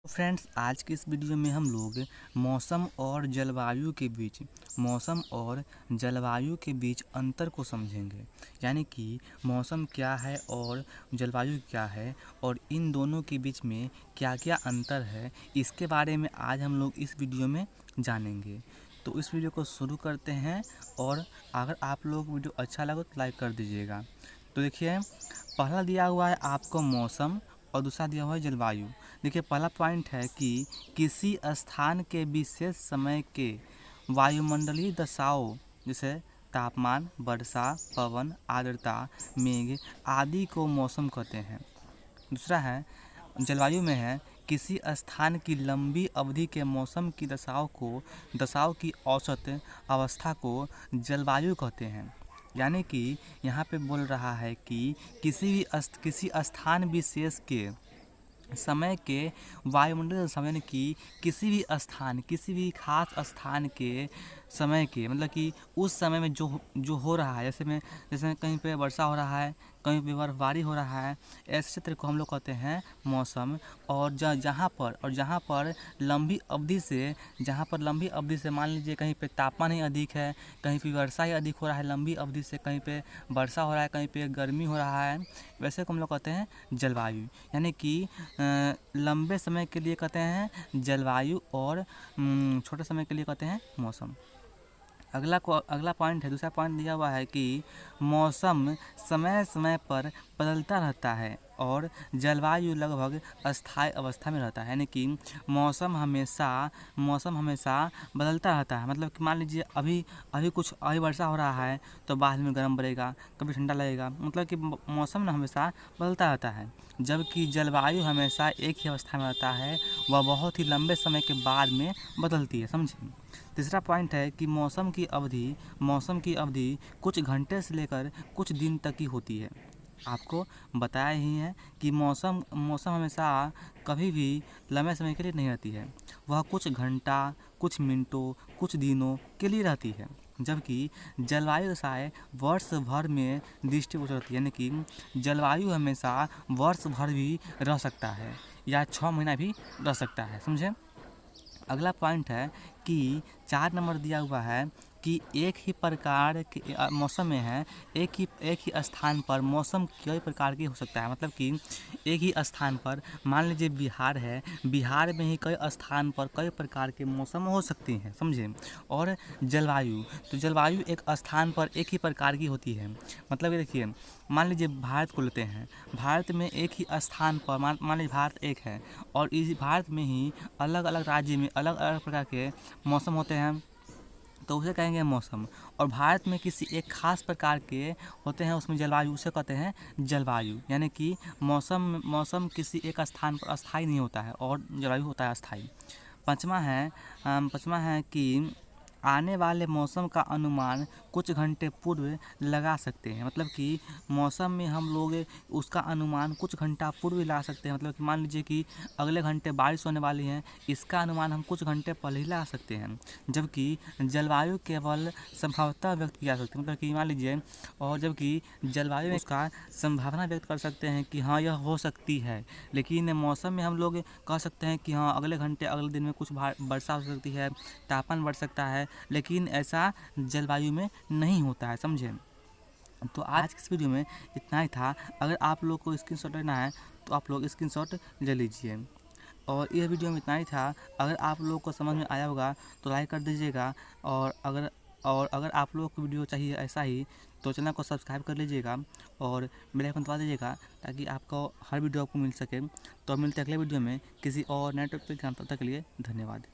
Friends, आज के इस वीडियो में हम लोग मौसम और जलवायु के बीच अंतर को समझेंगे। यानी कि मौसम क्या है और जलवायु क्या है और इन दोनों के बीच में क्या क्या अंतर है, इसके बारे में आज हम लोग इस वीडियो में जानेंगे। तो इस वीडियो को शुरू करते हैं और अगर आप लोग वीडियो अच्छा लगे तो लाइक कर दीजिएगा। तो देखिए, पहला दिया हुआ है आपको मौसम और दूसरा दिया हुआ है जलवायु। देखिए, पहला पॉइंट है कि किसी स्थान के विशेष समय के वायुमंडलीय दशाओं जैसे तापमान, वर्षा, पवन, आर्द्रता, मेघ आदि को मौसम कहते हैं। दूसरा है जलवायु में है किसी स्थान की लंबी अवधि के मौसम की दशाओं की औसत अवस्था को जलवायु कहते हैं। यानी कि यहाँ पे बोल रहा है कि किसी स्थान विशेष के समय के वायुमंडलीय दशा यानी कि किसी भी खास स्थान के समय के मतलब कि उस समय में जो हो रहा है, जैसे कहीं पे वर्षा हो रहा है, कहीं पे बर्फबारी हो रहा है, ऐसे क्षेत्र को हम लोग कहते हैं मौसम। और जहाँ पर लंबी अवधि से मान लीजिए कहीं पे तापमान ही अधिक है, कहीं पे वर्षा ही अधिक हो रहा है लंबी अवधि से, कहीं पे वर्षा हो रहा है, कहीं पे गर्मी हो रहा है, वैसे को हम लोग कहते हैं जलवायु। यानी कि लंबे समय के लिए कहते हैं जलवायु और छोटे समय के लिए कहते हैं मौसम। अगला पॉइंट है, दूसरा पॉइंट दिया हुआ है कि मौसम समय समय पर बदलता रहता है और जलवायु लगभग अस्थायी अवस्था में रहता है। यानी कि मौसम हमेशा बदलता रहता है। मतलब कि मान लीजिए अभी वर्षा हो रहा है तो बाद में गर्म पड़ेगा, कभी ठंडा लगेगा। मतलब कि मौसम हमेशा बदलता रहता है, जबकि जलवायु हमेशा एक ही अवस्था में रहता है, वह बहुत ही लंबे समय के बाद में बदलती है। समझे। तीसरा पॉइंट है कि मौसम की अवधि कुछ घंटे से लेकर कुछ दिन तक की होती है। आपको बताया ही है कि मौसम हमेशा कभी भी लंबे समय के लिए नहीं रहती है। वह कुछ घंटा, कुछ मिनटों, कुछ दिनों के लिए रहती है, जबकि जलवायु दशाएं वर्ष भर में दृष्टिगोचर रहती है। यानी कि जलवायु हमेशा वर्ष भर भी रह सकता है या 6 महीना भी रह सकता है। समझे। अगला पॉइंट है कि 4 नंबर दिया हुआ है कि एक ही प्रकार के मौसम में है, एक ही स्थान पर मौसम कई प्रकार की हो सकता है। मतलब कि एक ही स्थान पर मान लीजिए बिहार है, बिहार में ही कई स्थान पर कई प्रकार के मौसम हो सकती हैं। समझे। और जलवायु एक स्थान पर एक ही प्रकार की होती है। मतलब कि देखिए, मान लीजिए भारत को लेते हैं, भारत में एक ही स्थान पर मान लीजिए भारत एक है और इस भारत में ही अलग अलग राज्य में अलग अलग प्रकार के मौसम होते हैं, तो उसे कहेंगे मौसम। और भारत में किसी एक खास प्रकार के होते हैं, उसमें जलवायु, उसे कहते हैं जलवायु। यानी कि मौसम किसी एक स्थान पर अस्थायी नहीं होता है और जलवायु होता है अस्थायी। पाँचवा है कि आने वाले मौसम का अनुमान कुछ घंटे पूर्व लगा सकते हैं। मतलब कि मौसम में हम लोग उसका अनुमान कुछ घंटा पूर्व लगा सकते हैं। मतलब कि मान लीजिए कि अगले घंटे बारिश होने वाली है, इसका अनुमान हम कुछ घंटे पहले ही लगा सकते हैं, जबकि जलवायु केवल संभावना व्यक्त किया सकते हैं। मतलब कि मान लीजिए, और जबकि जलवायु में उसका संभावना व्यक्त कर सकते हैं कि हाँ यह हो सकती है, लेकिन मौसम में हम लोग कह सकते हैं कि हाँ अगले दिन में कुछ वर्षा हो सकती है, तापमान बढ़ सकता है, लेकिन ऐसा जलवायु में नहीं होता है। समझे। तो आज की इस वीडियो में इतना ही था। अगर आप लोग को स्क्रीनशॉट लेना है तो आप लोग स्क्रीनशॉट ले लीजिए। और इस वीडियो में इतना ही था। अगर आप लोग को समझ में आया होगा तो लाइक कर दीजिएगा, और अगर आप लोग को वीडियो चाहिए ऐसा ही तो चैनल को सब्सक्राइब कर लीजिएगा और बेल आइकन दबा दीजिएगा, ताकि आपको हर वीडियो आपको मिल सके। तो मिलते हैं अगले वीडियो में किसी और नए टॉपिक के साथ। तब तक के लिए धन्यवाद।